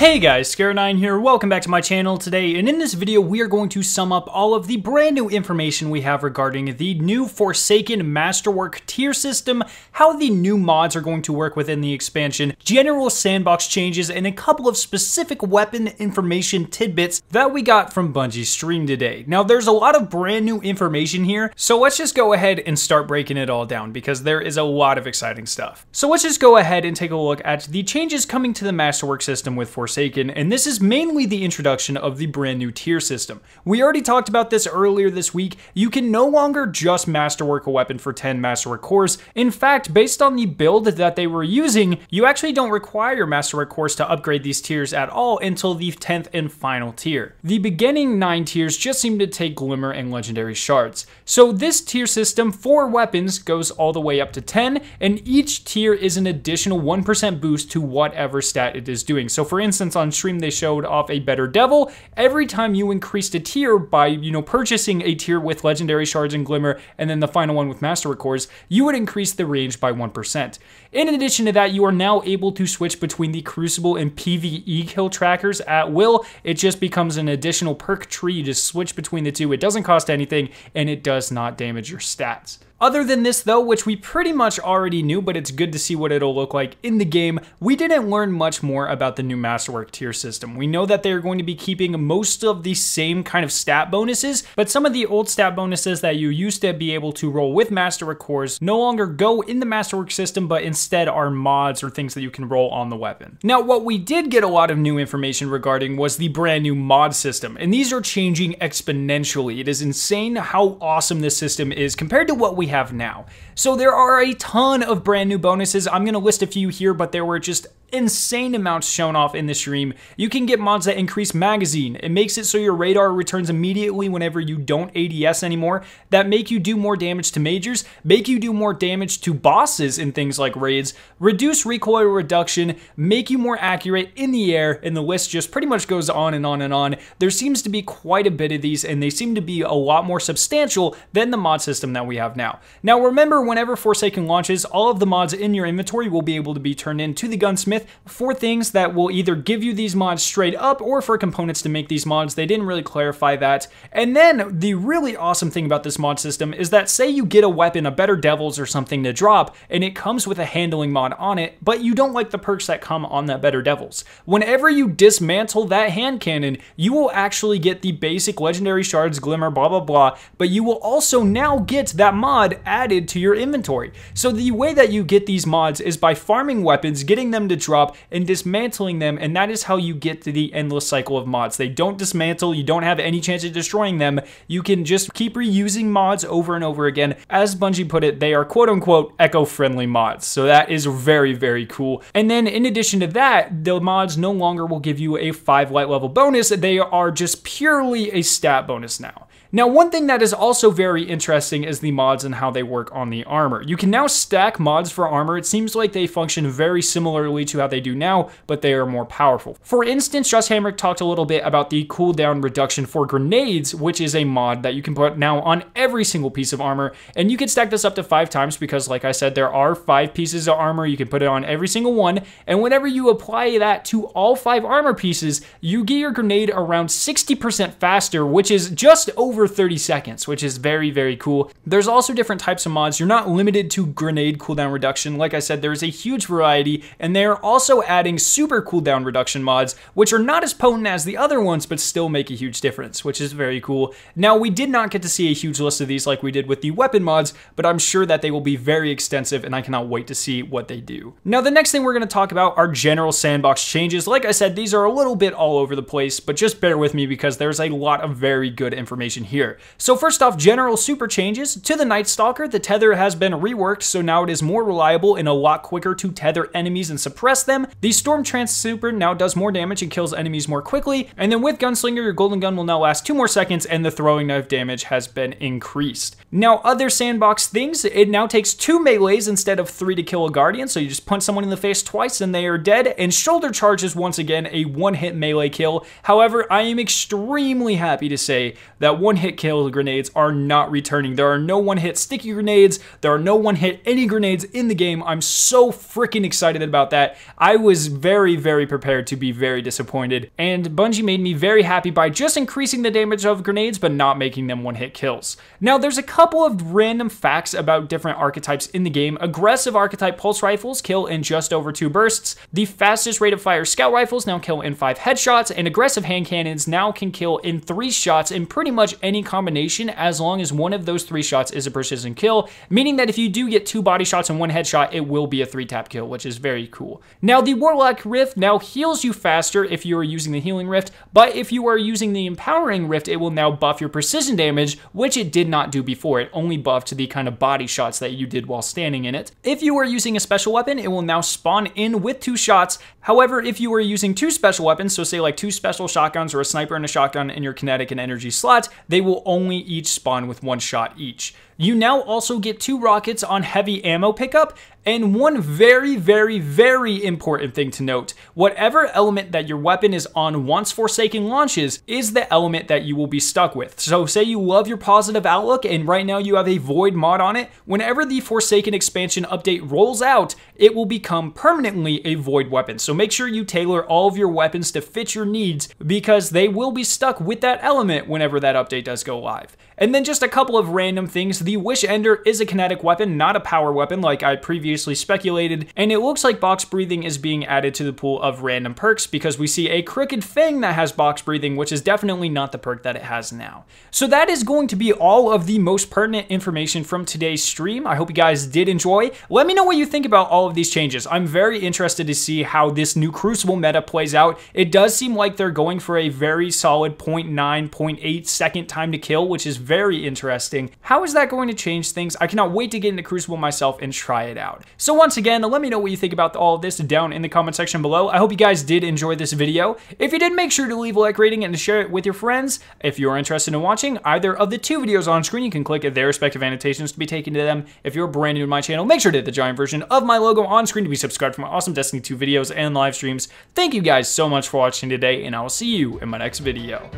Hey guys, Scare9 here, welcome back to my channel today, and in this video we are going to sum up all of the brand new information we have regarding the new Forsaken Masterwork tier system, how the new mods are going to work within the expansion, general sandbox changes, and a couple of specific weapon information tidbits that we got from Bungie's stream today. Now there's a lot of brand new information here, so let's just go ahead and start breaking it all down because there is a lot of exciting stuff. So let's just go ahead and take a look at the changes coming to the Masterwork system with Forsaken. And this is mainly the introduction of the brand new tier system. We already talked about this earlier this week. You can no longer just masterwork a weapon for 10 masterwork cores. In fact, based on the build that they were using, you actually don't require masterwork cores to upgrade these tiers at all until the 10th and final tier. The beginning 9 tiers just seem to take glimmer and legendary shards. So this tier system for weapons goes all the way up to 10, and each tier is an additional 1% boost to whatever stat it is doing. So for instance, on stream they showed off a better devil. Every time you increased a tier by, purchasing a tier with legendary shards and glimmer, and then the final one with masterwork cores, you would increase the range by 1%. In addition to that, you are now able to switch between the Crucible and PvE kill trackers at will. It just becomes an additional perk tree. You just switch between the two. It doesn't cost anything, and it does not damage your stats. Other than this though, which we pretty much already knew, but it's good to see what it'll look like in the game, we didn't learn much more about the new Masterwork tier system. We know that they're going to be keeping most of the same kind of stat bonuses, but some of the old stat bonuses that you used to be able to roll with Masterwork cores no longer go in the Masterwork system, but instead are mods or things that you can roll on the weapon. Now, what we did get a lot of new information regarding was the brand new mod system, and these are changing exponentially. It is insane how awesome this system is compared to what we have now. So there are a ton of brand new bonuses. I'm going to list a few here, but there were just insane amounts shown off in the stream. You can get mods that increase magazine. It makes it so your radar returns immediately whenever you don't ADS anymore, that make you do more damage to majors, make you do more damage to bosses in things like raids, reduce recoil reduction, make you more accurate in the air, and the list just pretty much goes on and on and on. There seems to be quite a bit of these, and they seem to be a lot more substantial than the mod system that we have now. Now remember, whenever Forsaken launches, all of the mods in your inventory will be able to be turned into the gunsmith for things that will either give you these mods straight up or for components to make these mods. They didn't really clarify that. And then the really awesome thing about this mod system is that say you get a weapon, a better devils or something to drop, and it comes with a handling mod on it, but you don't like the perks that come on that better devils. Whenever you dismantle that hand cannon, you will actually get the basic legendary shards, glimmer, blah, blah, blah, but you will also now get that mod added to your inventory. So the way that you get these mods is by farming weapons, getting them to drop, and dismantling them, and that is how you get to the endless cycle of mods. They don't dismantle, you don't have any chance of destroying them. You can just keep reusing mods over and over again. As Bungie put it, they are quote-unquote eco-friendly mods, so that is very, very cool. And then in addition to that, the mods no longer will give you a 5 light level bonus. They are just purely a stat bonus now. Now, one thing that is also very interesting is the mods and how they work on the armor. You can now stack mods for armor. It seems like they function very similarly to how they do now, but they are more powerful. For instance, Just Hamrick talked a little bit about the cooldown reduction for grenades, which is a mod that you can put now on every single piece of armor, and you can stack this up to 5 times because, like I said, there are 5 pieces of armor. You can put it on every single one, and whenever you apply that to all 5 armor pieces, you get your grenade around 60% faster, which is just over 30 seconds, which is very, very cool. There's also different types of mods. You're not limited to grenade cooldown reduction. Like I said, there's a huge variety, and they're also adding super cooldown reduction mods, which are not as potent as the other ones, but still make a huge difference, which is very cool. Now, we did not get to see a huge list of these like we did with the weapon mods, but I'm sure that they will be very extensive, and I cannot wait to see what they do. Now, the next thing we're going to talk about are general sandbox changes. Like I said, these are a little bit all over the place, but just bear with me because there's a lot of very good information here. So first off, general super changes. To the Night Stalker, the tether has been reworked, so now it is more reliable and a lot quicker to tether enemies and suppress them. The Storm Trance super now does more damage and kills enemies more quickly, and then with Gunslinger, your golden gun will now last 2 more seconds, and the throwing knife damage has been increased. Now, other sandbox things, it now takes 2 melees instead of 3 to kill a guardian, so you just punch someone in the face twice and they are dead, and shoulder charge is once again a 1-hit melee kill. However, I am extremely happy to say that 1-hit one-hit kill grenades are not returning. There are no one-hit sticky grenades. There are no one-hit any grenades in the game. I'm so freaking excited about that. I was very, very prepared to be very disappointed, and Bungie made me very happy by just increasing the damage of grenades but not making them one-hit kills. Now, there's a couple of random facts about different archetypes in the game. Aggressive archetype pulse rifles kill in just over 2 bursts. The fastest rate of fire scout rifles now kill in 5 headshots, and aggressive hand cannons now can kill in 3 shots in pretty much any combination as long as one of those 3 shots is a precision kill, meaning that if you do get 2 body shots and 1 headshot, it will be a 3-tap kill, which is very cool. Now, the Warlock Rift now heals you faster if you are using the healing rift, but if you are using the empowering rift, it will now buff your precision damage, which it did not do before. It only buffed the kind of body shots that you did while standing in it. If you are using a special weapon, it will now spawn in with 2 shots. However, if you are using 2 special weapons, so say like 2 special shotguns or a sniper and a shotgun in your kinetic and energy slot, they will only each spawn with 1 shot each. You now also get 2 rockets on heavy ammo pickup, and one very, very, very important thing to note. Whatever element that your weapon is on once Forsaken launches is the element that you will be stuck with. So say you love your positive outlook and right now you have a void mod on it, whenever the Forsaken expansion update rolls out, it will become permanently a void weapon. So make sure you tailor all of your weapons to fit your needs because they will be stuck with that element whenever that update does go live. And then just a couple of random things. The Wish Ender is a kinetic weapon, not a power weapon like I previously speculated, and it looks like box breathing is being added to the pool of random perks because we see a crooked thing that has box breathing, which is definitely not the perk that it has now. So that is going to be all of the most pertinent information from today's stream. I hope you guys did enjoy. Let me know what you think about all of these changes. I'm very interested to see how this new Crucible meta plays out. It does seem like they're going for a very solid 0.9, 0.8 second time to kill, which is very interesting. How is that going to change things? I cannot wait to get into Crucible myself and try it out. So once again, let me know what you think about all of this down in the comment section below. I hope you guys did enjoy this video. If you did, make sure to leave a like rating and share it with your friends. If you're interested in watching either of the 2 videos on screen, you can click their respective annotations to be taken to them. If you're brand new to my channel, make sure to hit the giant version of my logo on screen to be subscribed for my awesome Destiny 2 videos and live streams. Thank you guys so much for watching today, and I will see you in my next video.